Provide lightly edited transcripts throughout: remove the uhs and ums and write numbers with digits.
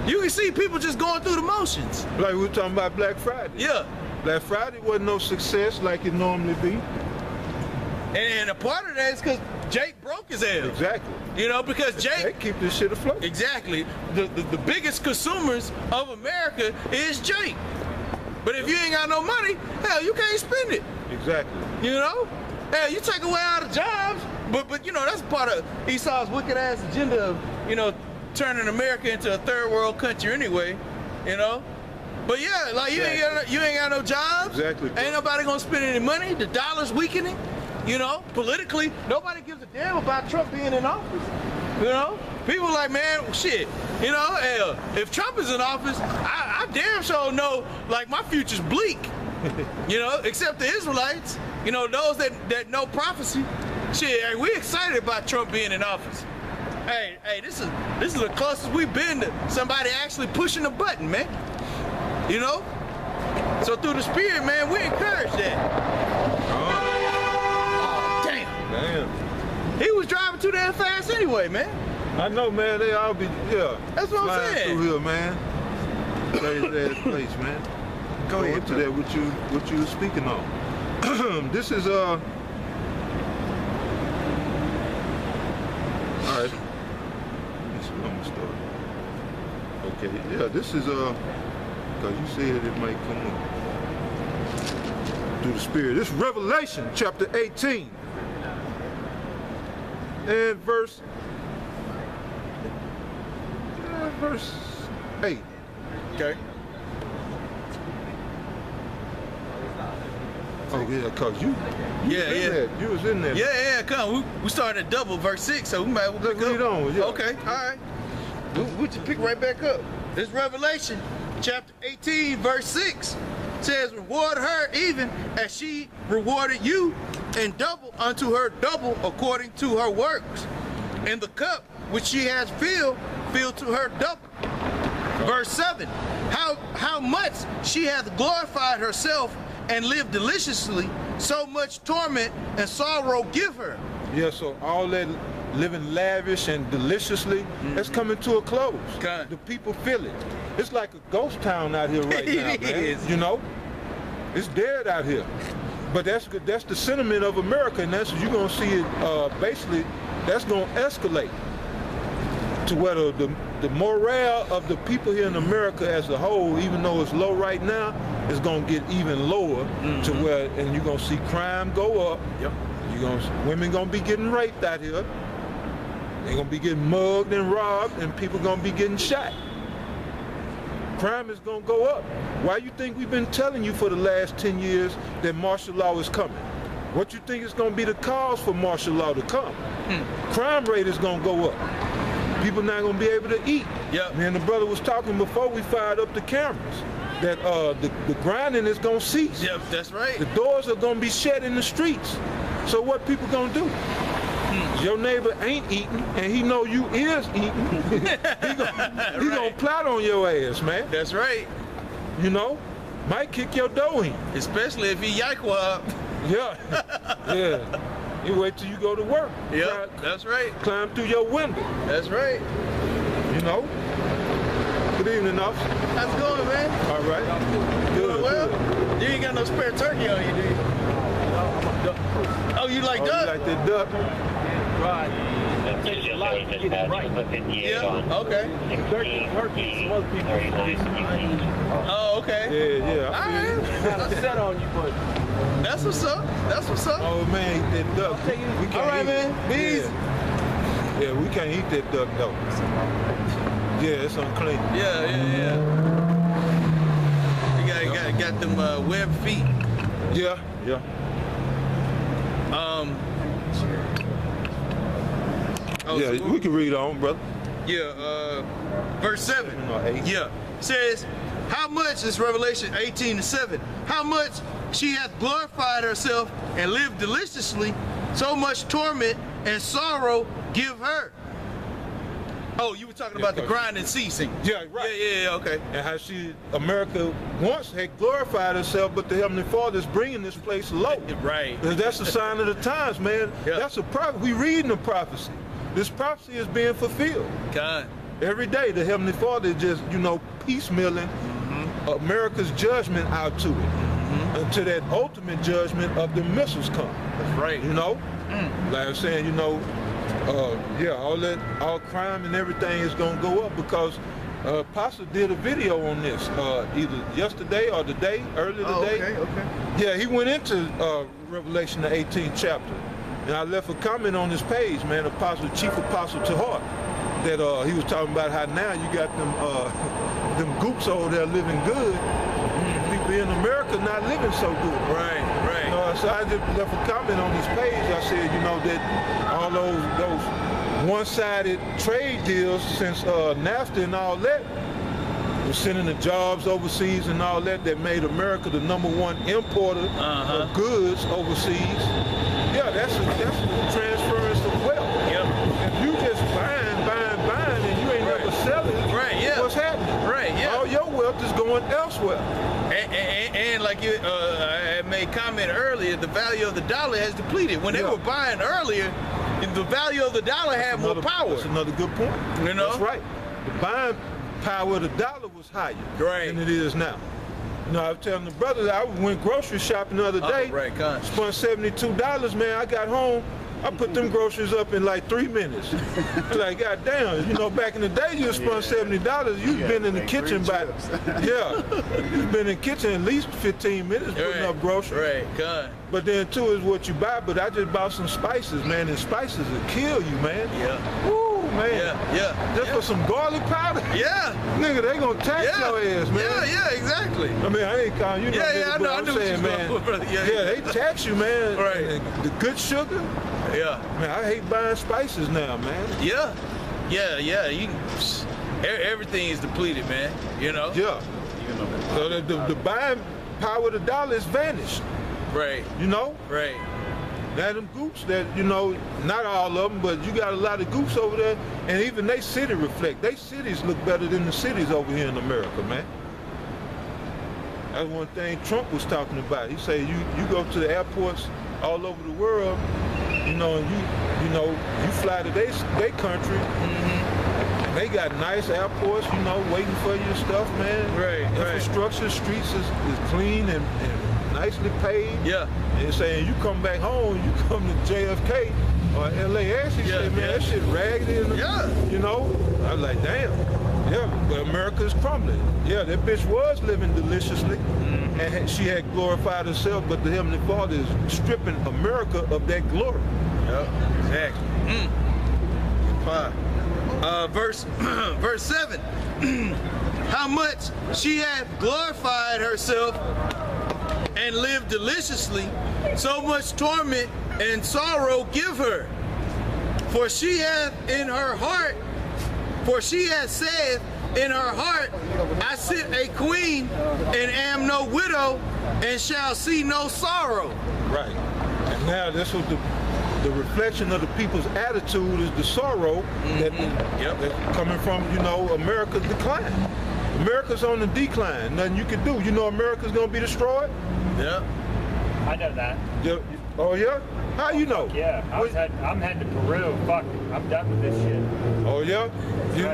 You can see people just going through the motions. Like we were talking about Black Friday. Yeah. Black Friday wasn't no success like it normally be. And a part of that is because Jake broke his ass. Exactly. You know, because Jake... They keep this shit afloat. Exactly. The biggest consumers of America is Jake. But if you ain't got no money, hell, you can't spend it. Exactly. You know? Hell, you take away all the jobs, but you know, that's part of Esau's wicked ass agenda of, you know, turning America into a third world country anyway, you know? But yeah, like you ain't got no jobs. Exactly. Ain't nobody gonna spend any money. The dollar's weakening. You know, politically, nobody gives a damn about Trump being in office. You know, people like, man, shit. You know, hell, if Trump is in office, I damn sure know, like, my future's bleak. You know, except the Israelites. You know, those that know prophecy. Shit, hey, we excited about Trump being in office. Hey, this is the closest we've been to somebody actually pushing a button, man. You know? So through the spirit, man, we encourage that. Oh, damn. He was driving too damn fast anyway, man. I know, man, they all be, yeah. That's what I'm saying. Through here, man. Crazy ass place, man. Go into that what you were speaking on. This is all right. This is I'm gonna start. Okay, yeah, this is because you said it might come up through the spirit. This is Revelation chapter 18 and verse 8. Okay. Oh yeah, cause you was in there. Yeah, come. We started at double verse 6, so we might as well pick Read up. on, yeah. Okay, all right. We'll just pick right back up. This Revelation chapter 18 verse 6 says, reward her even as she rewarded you, and double unto her double according to her works. And the cup which she has filled to her double. Verse 7, how much she hath glorified herself and lived deliciously, so much torment and sorrow give her. Yeah, so all that living lavish and deliciously, that's coming to a close. Okay. The people feel it. It's like a ghost town out here right now, It man. is. You know? It's dead out here. But that's the sentiment of America, and that's you're gonna see it basically that's gonna escalate to where the morale of the people here in America as a whole, even though it's low right now, is gonna get even lower to where, and you're gonna see crime go up. Yep. Women gonna be getting raped out here. They're gonna be getting mugged and robbed, and people gonna be getting shot. Crime is gonna go up. Why you think we've been telling you for the last 10 years that martial law is coming? What you think is gonna be the cause for martial law to come? Crime rate is gonna go up. People not gonna be able to eat. Yep. Man, the brother was talking before we fired up the cameras that the grinding is gonna cease. Yep, that's right. The doors are gonna be shut in the streets. So what people gonna do? Your neighbor ain't eating, and he know you is eating. he gonna plot on your ass, man. That's right. You know, might kick your door in. Especially if he yikewab. Yeah, yeah. You wait till you go to work. Yeah, that's right. Climb through your window. That's right. You know. Good evening, officer. How's it going, man? All right. Good. Well, Good. you ain't got no spare turkey on you, do you? Oh, you like Oh, duck? you like that duck? Right. It takes a lot to get it right. Yeah, okay. Turkey, some other people. Oh, okay. Yeah. All I feel you. right. Kind of set on you, but That's what's up. That's what's up. Oh man, eat that duck. We can't All right, eat man. it. Be easy. Yeah, we can't eat that duck though. Yeah, it's unclean. Yeah. You got them web feet. Yeah. Oh, Yeah, so we can read on, brother. Yeah, verse 7. No, 8. Yeah. Says, how much, is Revelation 18:7, how much she hath glorified herself and lived deliciously, so much torment and sorrow give her. Oh, you were talking about the grind and ceasing. Yeah, right. Yeah, okay. And how America once had glorified herself, but the Heavenly Father is bringing this place low. Right. And that's a sign of the times, man. Yeah. That's a prophet. We reading the prophecy. This prophecy is being fulfilled. God. Every day, the Heavenly Father is just, piecemealing America's judgment out to it until that ultimate judgment of the missiles come. That's right. Like I'm saying, all crime and everything is gonna go up because Apostle did a video on this either yesterday or earlier today. Okay. Yeah, he went into Revelation the 18th chapter, and I left a comment on his page, man. Chief Apostle Tahar, that he was talking about how now you got them goops over there living good. People in America not living so good. Right. So I just left a comment on his page. I said, that all those one-sided trade deals since NAFTA and all that was sending the jobs overseas and all that made America the #1 importer of goods overseas. Yeah, that's a transference of wealth. Yep. If you just buying, and you ain't never selling, what's happening? Right, yeah. All your wealth is going elsewhere. And like I made comment earlier, the value of the dollar has depleted. When they were buying earlier, the value of the dollar had more power. That's another good point. That's right. The buying power of the dollar was higher than it is now. I was telling the brothers, I went grocery shopping the other day. Spent $72, man. I got home. I put them groceries up in like 3 minutes. Like, goddamn, back in the day, you spent $70. You've been in the kitchen you've been in the kitchen at least 15 minutes putting up groceries. But then too is what you buy. But I just bought some spices, man, and spices will kill you, man. Woo, man. Just for some garlic powder. Nigga, they gonna tax your ass, man. Exactly. I mean, I ain't calling you. I know. I'm saying, man. They tax you, man. Right. The good sugar. Man, I hate buying spices now, man. Everything is depleted, man. So the buying power of the dollar is vanished. Right. Right. Now them goops that, not all of them, but you got a lot of goops over there, and even they city reflect. They cities look better than the cities over here in America, man. That's one thing Trump was talking about. He said you go to the airports all over the world, and you fly to their country. They got nice airports, waiting for your stuff, man. Infrastructure, streets is clean and nicely paid. And saying you come back home, you come to JFK or LAX, you say, man, that shit raggedy. I was like, damn. But America's crumbling. That bitch was living deliciously, and she had glorified herself, but the Heavenly Father is stripping America of that glory. Exactly. Verse 7. How much she hath glorified herself and lived deliciously, so much torment and sorrow give her. For she hath said in her heart, I sit a queen and am no widow and shall see no sorrow. Right. And now this was the reflection of the people's attitude is the sorrow that's coming from, America's decline. America's on the decline. Nothing you can do. America's gonna be destroyed? I know that. Oh yeah? How you know? Yeah, I'm heading to Peru. Fuck, I'm done with this shit. Oh yeah?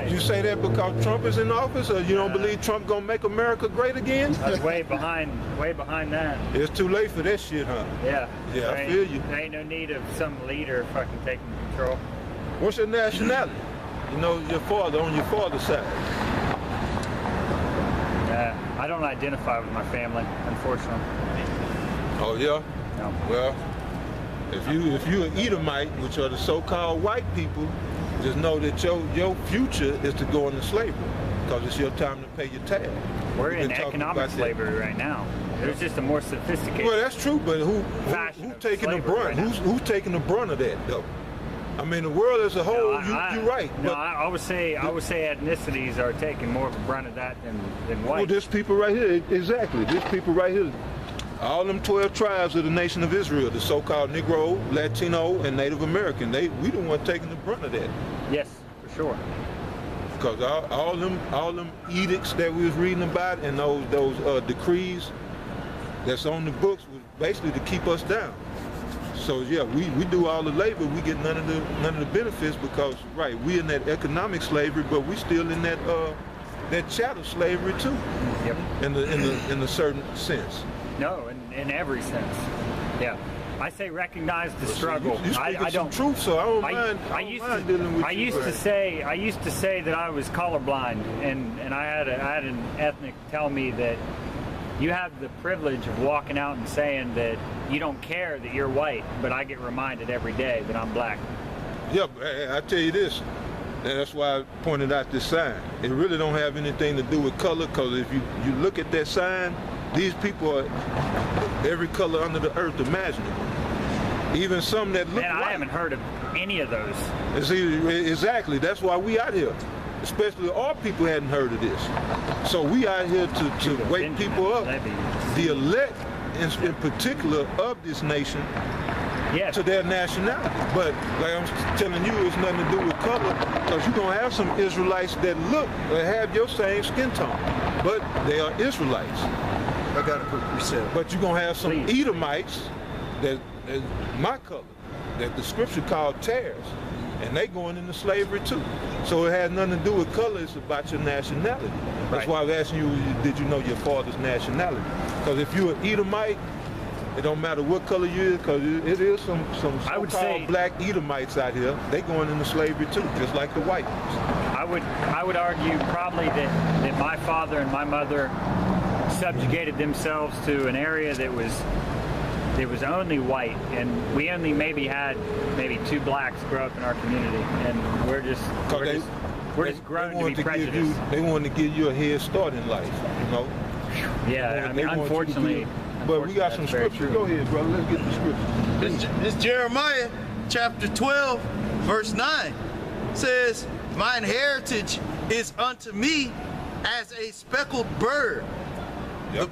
You say that because Trump is in office, or you don't believe Trump gonna make America great again? I was way behind that. It's too late for that shit, huh? Yeah. I feel you. There ain't no need of some leader fucking taking control. What's your nationality? Your father, on your father's side. I don't identify with my family, unfortunately. Oh yeah? No. Well, if you're an Edomite, which are the so-called white people, just know that your future is to go into slavery, because it's your time to pay your tax. We're in economic slavery right now. There's just a more sophisticated. Well, that's true, but who taking the brunt? Right who's taking the brunt of that, though? I mean, the world as a whole. You're right. No, I would say ethnicities are taking more of a brunt of that than white. Well, there's people right here. Exactly. There's people right here. All them 12 tribes of the nation of Israel, the so-called Negro, Latino, and Native American, we the one taking the brunt of that. Yes, for sure. Because all them edicts that we was reading about and those decrees that's on the books was basically to keep us down. So yeah, we do all the labor, we get none of the benefits because right, we in that economic slavery, but we still in that chattel slavery too. Yep. In a certain sense. No, in every sense. Yeah. I say recognize the struggle. You speaking I don't. some truth, so I don't I mind dealing with you. I used to say that I was colorblind, and I had an ethnic tell me that you have the privilege of walking out and saying that you don't care that you're white, but I get reminded every day that I'm black. Yeah, I tell you this, and that's why I pointed out this sign. It really don't have anything to do with color, because if you look at that sign, these people are every color under the earth imaginable. Even some that look Man, white. I haven't heard of any of those. Exactly, that's why we out here. Especially our people hadn't heard of this. So we out here to wake people up. The elect, in particular, of this nation, yes, to their nationality. But like I'm telling you, it's nothing to do with color, because you're going to have some Israelites that look or have your same skin tone, but they are Israelites. I got a quick reset. But you're going to have some Please. Edomites that my color, that the scripture called tares, and they going into slavery too. So it has nothing to do with color, it's about your nationality. That's Right. why I was asking you, did you know your father's nationality? Because if you're an Edomite, it don't matter what color you is, because it is some I would so-called say- black Edomites out here. They going into slavery too, just like the white ones. I would argue probably that my father and my mother subjugated themselves to an area that was only white, and we only had two blacks grow up in our community, and we're just grown to be prejudiced. They wanted to give you a head start in life, you know? Yeah, I They mean, want you to unfortunately. be- But we got some that's very scripture. true. Go ahead, brother. Let's get the scripture. This Jeremiah chapter 12, verse 9 says, "Mine heritage is unto me as a speckled bird. Yep.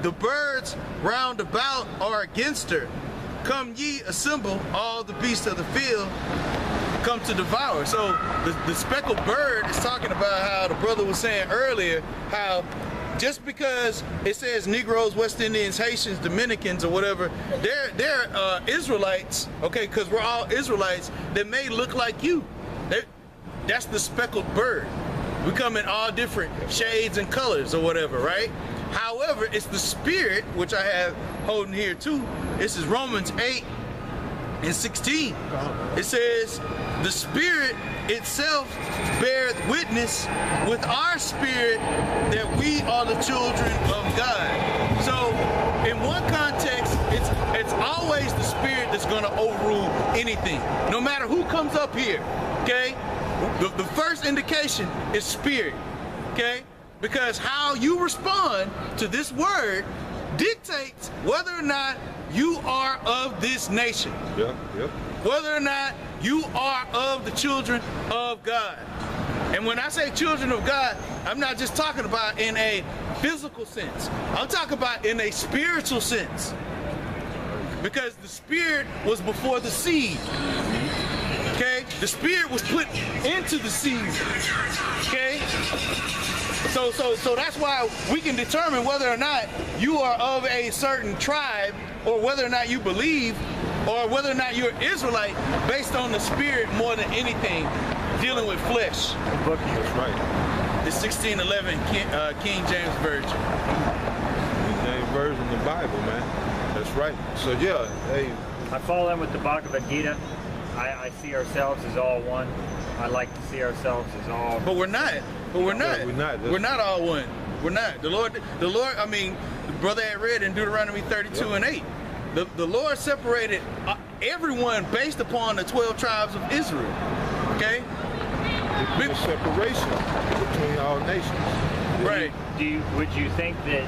The birds round about are against her. Come ye, assemble all the beasts of the field, come to devour." So the speckled bird is talking about how the brother was saying earlier, how just because it says Negroes, West Indians, Haitians, Dominicans, or whatever, they're Israelites, okay, because we're all Israelites that may look like you. That's the speckled bird. We come in all different shades and colors or whatever, right? However, it's the spirit, which I have holding here too. This is Romans 8:16. It says, "The spirit itself beareth witness with our spirit that we are the children of God." So in one context, it's always the spirit that's going to overrule anything, no matter who comes up here, okay? The first indication is spirit, okay? Because how you respond to this word dictates whether or not you are of this nation, Yep, yep. whether or not you are of the children of God. And when I say children of God, I'm not just talking about in a physical sense. I'm talking about in a spiritual sense. Because the spirit was before the seed. Okay? The spirit was put into the seed. Okay? So that's why we can determine whether or not you are of a certain tribe, or whether or not you believe, or whether or not you're Israelite, based on the spirit more than anything, dealing with flesh. That's right. The 1611 King James Version. King James Version of the Bible, man. That's right. So yeah, hey, I fall in with the Bhagavad Gita. I see ourselves as all one. I like to see ourselves as all. But we're not. But we're not. Yeah, we're not. We're not all one. We're not. The Lord, I mean, the brother had read in Deuteronomy 32 and 8. The Lord separated everyone based upon the 12 tribes of Israel. Okay? there's a separation between all nations. Right. Would you think that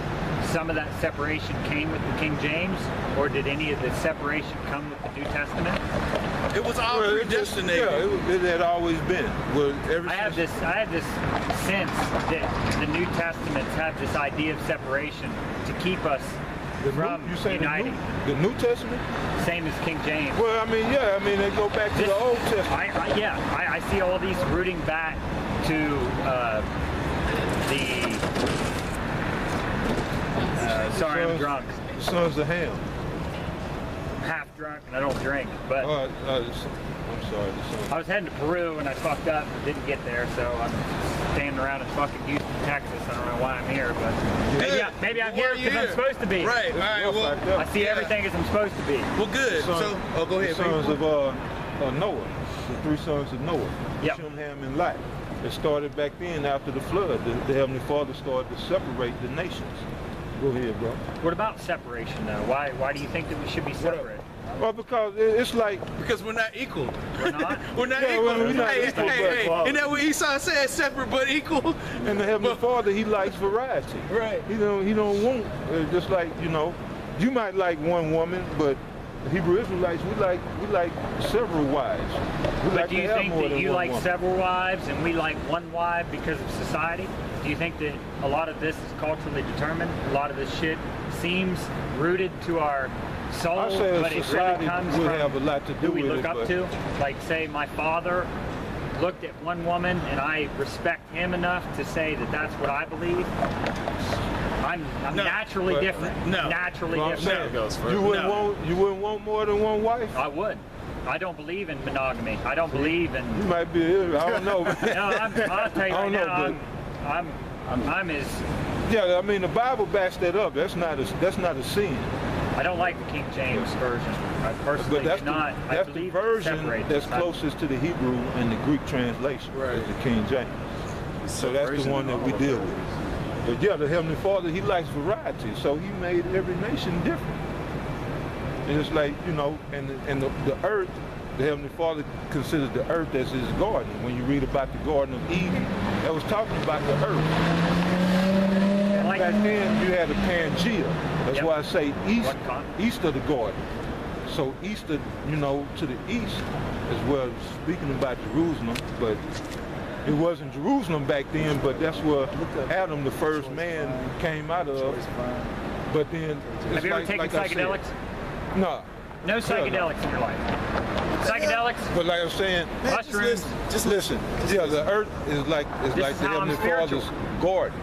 some of that separation came with the King James, or did any of the separation come with the New Testament? It was all Well, it just- predestinated. yeah, it had always been. Well, I have this sense that the New Testaments have this idea of separation to keep us from you say uniting. the New Testament? Same as King James. Well, I mean, yeah, I mean, they go back to the Old Testament. I see all these rooting back to sorry, I'm drunk. The sons of Ham. Half drunk and I don't drink, but I'm sorry. I was heading to Peru and I fucked up and didn't get there, so I'm standing around in fucking Houston, Texas. I don't know why I'm here, but maybe I'm here because I'm supposed to be. Right. All right. Well, I see everything as I'm supposed to be. well, good. So, go ahead. The sons of Noah, the 3 sons of Noah, Yep. Shem, Ham, and Lot. It started back then after the flood. The Heavenly Father started to separate the nations. Go ahead, bro. What about separation, though? Why do you think that we should be separate? Well, because it's like, Because we're not equal. We're not? We're not Yeah, equal. well, we're not hey, equal, hey, but- hey. Isn't that what Esau said? Separate but equal. and the Heavenly Father, He likes variety. Right. He don't want just like you might like one woman, but the Hebrew Israelites, we like several wives. We But like do to you have think more that than you one like woman. several wives and we like one wife because of society? Do you think that a lot of this is culturally determined? A lot of this shit seems rooted to our soul, I say but it society really comes would from have a lot to do who we with look it, up but- to. Like, say, my father looked at one woman and I respect him enough to say that that's what I believe. I'm No, naturally but- different. no. Naturally Well, I'm different. saying, you wouldn't want more than one wife? I would. I don't believe in monogamy. I don't believe in. You might be, I don't know. No, I'll tell you I right don't know, now, I'm as. Yeah, I mean the Bible backs that up. That's not a sin. I don't like the King James version. I personally But that's do not. I the believe version separate that's this. closest to the Hebrew and the Greek translation, Right. is the King James. So that's the one that we deal with. But yeah, the Heavenly Father, He likes variety, so He made every nation different. And it's like, and the earth, the Heavenly Father considered the earth as His garden. When you read about the Garden of Eden, that was talking about the earth. Like, Back then, you had a Pangea. That's Yep. why I say east, What con- east of the garden. So east of, to the east, as well as speaking about Jerusalem, but it wasn't Jerusalem back then, but that's where Adam, the first man, came out of. But then, it's have you ever like, taken like I said, psychedelics? No. No psychedelics in your life. Psychedelics, But like I'm saying, mushrooms. just listen. Yeah, the earth is like This the is how I'm Heavenly spiritual. Father's garden.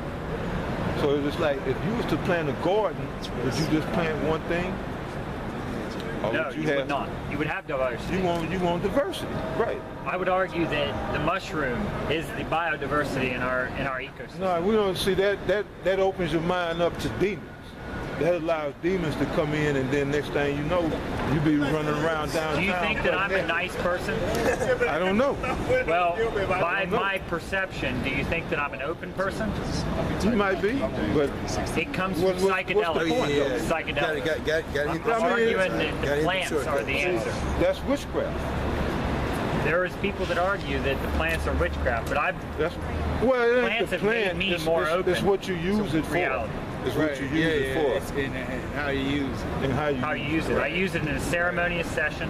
So it's like if you was to plant a garden, would you just plant one thing? Or No, would you have, would not. You would have diversity. You want diversity, right? I would argue that the mushroom is the biodiversity in our ecosystem. No, we don't see that opens your mind up to demons. That allows demons to come in, and then next thing you know, you be running around downtown. Do you think that I'm a nice person? I don't know. Well, by my perception, do you think that I'm an open person? You might be, but It comes from What's the psychedelics. point, though? Psychedelics. Got I'm hit arguing that the Gotta hit plants the are the answer. that's witchcraft. There is people that argue that the plants are witchcraft, but I That's well, it ain't Plants the have made plant. me It's, more it's, open it's what you use to it for. reality. It's what you use it for, and how you use it. and how how you use it. I use it in a ceremonious session.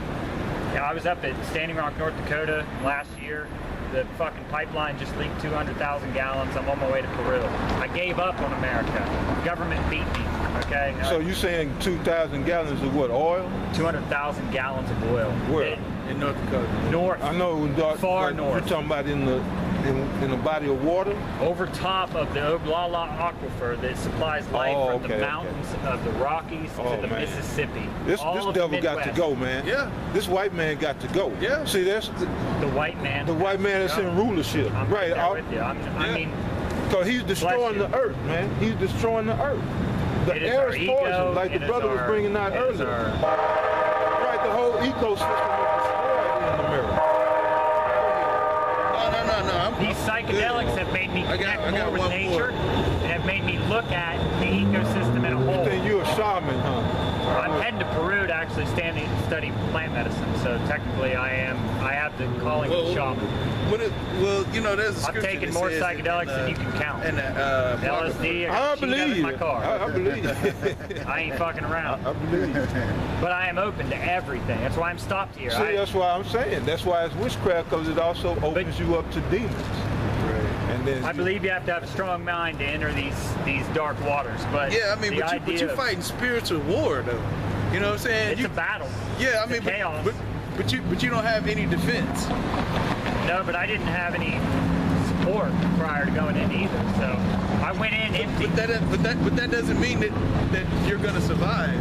I was up at Standing Rock, North Dakota last year. The fucking pipeline just leaked 200,000 gallons. I'm on my way to Peru. I gave up on America. The government beat me. Okay. So you saying 2,000 gallons of what, oil? 200,000 gallons of oil. Where? In North Dakota. North. I know Far like, north. You're talking about in the body of water. Over top of the Oglala Aquifer that supplies life from the mountains of the Rockies to the man. Mississippi. This All of the devil got to Midwest. go, man. Yeah. This white man got to go. Yeah. See, that's The white man. the white man that's in rulership, I'm right? there with you. I mean, Because he's destroying you. the earth, man. He's destroying the earth. The it is air our is ego, poison, like it the is brother was our- bringing out it is earlier. our- Right, the whole ecosystem is destroyed in America. No. These psychedelics have made me I got connect more with one nature and have made me look at the ecosystem in a You whole. think you're a shaman, huh? I'm heading to Peru to actually study plant medicine, so technically I have the calling of shaman. There's a I've scripture taken that more says psychedelics than you can count. And LSD, I I got believe in you. my car. I believe you. I ain't fucking around. I believe you. But I am open to everything. That's why I'm stopped here. See, that's why I'm saying. That's why it's witchcraft, because it also opens you up to demons. And then I believe you have to have a strong mind to enter these dark waters. But yeah, I mean, the but idea you're of- fighting spiritual war, though. You know what I'm saying? It's a battle. Yeah, I It's mean, a chaos. but you don't have any defense. No, but I didn't have any support prior to going in either. So I went in empty. But that doesn't mean that you're gonna survive.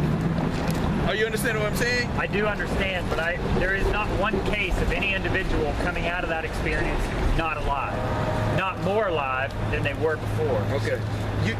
Are you understanding what I'm saying? I do understand, but there is not one case of any individual coming out of that experience not alive, not more alive than they were before. Okay. You